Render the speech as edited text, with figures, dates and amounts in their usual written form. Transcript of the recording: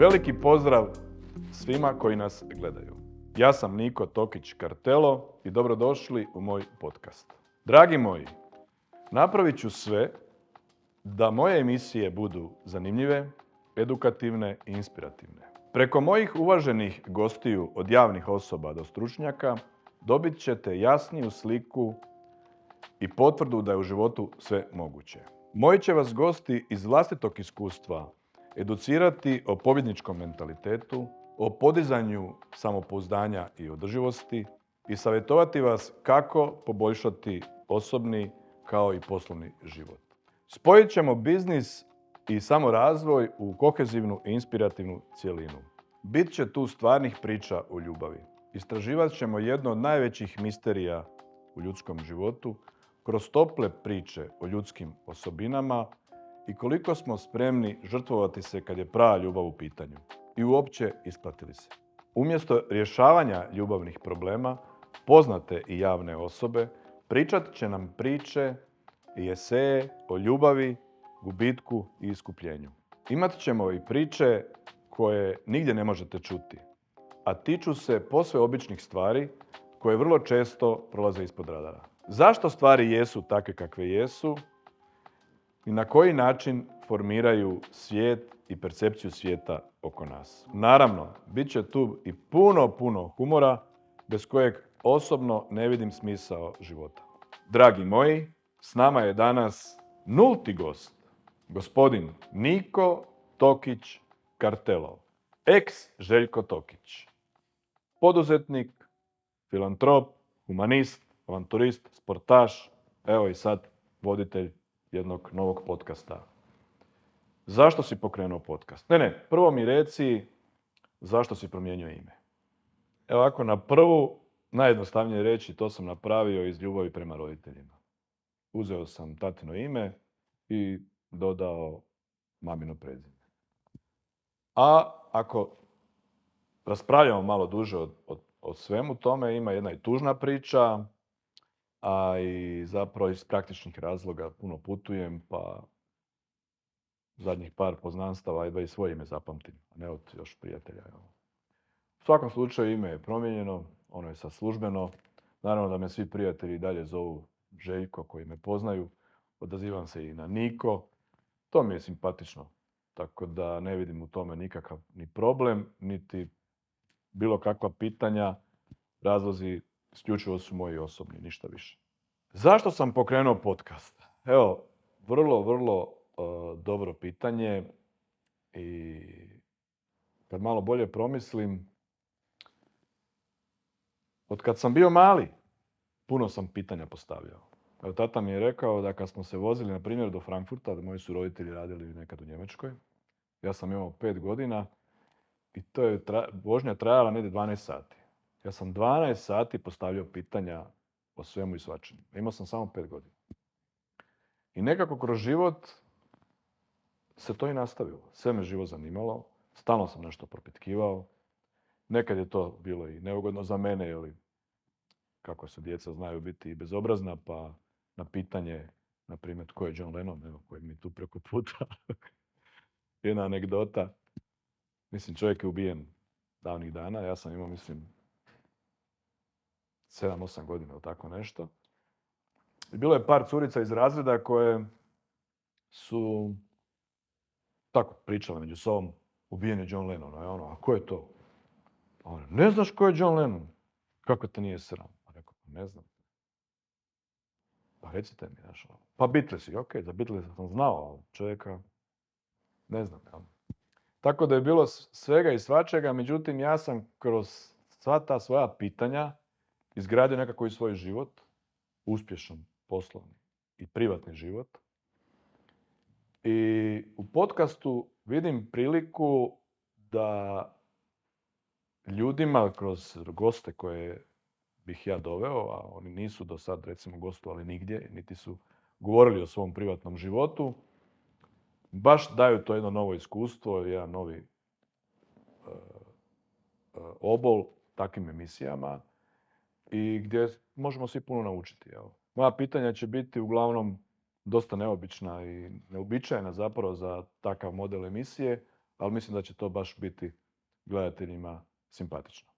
Veliki pozdrav svima koji nas gledaju. Ja sam Niko Tokić Kartelo i dobrodošli u moj podcast. Dragi moji, napravit ću sve da moje emisije budu zanimljive, edukativne i inspirativne. Preko mojih uvaženih gostiju od javnih osoba do stručnjaka dobit ćete jasniju sliku i potvrdu da je u životu sve moguće. Moji će vas gosti iz vlastitog iskustva educirati o pobjedničkom mentalitetu, o podizanju samopouzdanja i održivosti i savjetovati vas kako poboljšati osobni kao i poslovni život. Spojit ćemo biznis i samorazvoj u kohezivnu i inspirativnu cjelinu. Bit će tu stvarnih priča o ljubavi. Istraživat ćemo jedno od najvećih misterija u ljudskom životu kroz tople priče o ljudskim osobinama i koliko smo spremni žrtvovati se kad je prava ljubav u pitanju. I uopće isplatili se. Umjesto rješavanja ljubavnih problema, poznate i javne osobe pričat će nam priče i eseje o ljubavi, gubitku i iskupljenju. Imat ćemo i priče koje nigdje ne možete čuti, a tiču se posve običnih stvari koje vrlo često prolaze ispod radara. Zašto stvari jesu takve kakve jesu i na koji način formiraju svijet i percepciju svijeta oko nas. Naravno, bit će tu i puno humora bez kojeg osobno ne vidim smisao života. Dragi moji, s nama je danas nulti gost, gospodin Niko Tokić Kartelo, ex Željko Tokić. Poduzetnik, filantrop, humanist, avanturist, sportaš, evo i sad voditelj jednog novog podcasta. Zašto si pokrenuo podcast? Prvo mi reci zašto si promijenio ime. Evo ovako, na prvu, najjednostavnije reći, to sam napravio iz ljubavi prema roditeljima. Uzeo sam tatino ime i dodao mamino prezime. A ako raspravljamo malo duže o svemu tome, ima jedna i tužna priča, a i zapravo iz praktičnih razloga puno putujem, pa zadnjih par poznanstava i svoje ime zapamtim, a ne od još prijatelja. U svakom slučaju ime je promijenjeno, ono je sad službeno. Naravno da me svi prijatelji dalje zovu Željko koji me poznaju. Odazivam se i na Niko. To mi je simpatično, tako da ne vidim u tome nikakav ni problem, niti bilo kakva pitanja. Razlozi isključivo su moji osobni, ništa više. Zašto sam pokrenuo podcast? Evo, vrlo dobro pitanje i kad malo bolje promislim, od kad sam bio mali, puno sam pitanja postavljao. Evo, tata mi je rekao da kad smo se vozili, na primjer, do Frankfurta, da moji su roditelji radili nekad u Njemačkoj, ja sam imao 5 godina i to je vožnja trajala negdje 12 sati. Ja sam 12 sati postavljao pitanja o svemu i svačemu. Imao sam samo 5 godina. I nekako kroz život se to i nastavilo. Sve me živo zanimalo, stalno sam nešto propitkivao. Nekad je to bilo i neugodno za mene, jer kako se djeca znaju biti i bezobrazna, pa na pitanje, na primjer, tko je John Lennon, evo, kojeg mi tu preko puta. Jedna anegdota. Mislim, čovjek je ubijen davnih dana. Ja sam imao, 7-8 godina ili tako nešto. I bilo je par curica iz razreda koje su tako pričale među sobom, ubijen je John Lennon. A ko je to? Ne znaš ko je John Lennon? Kako te nije sram? Rekao, ne znam. Pa recite mi, pa Beatlesi, ok, za Beatlesa sam znao, ali čovjeka ne znam. Tako da je bilo svega i svačega, međutim ja sam kroz sva ta svoja pitanja izgradio nekako i svoj život, uspješan poslovni i privatni život. I u podcastu vidim priliku da ljudima kroz goste koje bih ja doveo, a oni nisu do sad recimo gostovali nigdje, niti su govorili o svom privatnom životu, baš daju to jedno novo iskustvo, jedan novi obol takvim emisijama i gdje možemo svi puno naučiti. Evo. Moja pitanja će biti uglavnom dosta neobična i neobičajna zapravo za takav model emisije, ali mislim da će to baš biti gledateljima simpatično.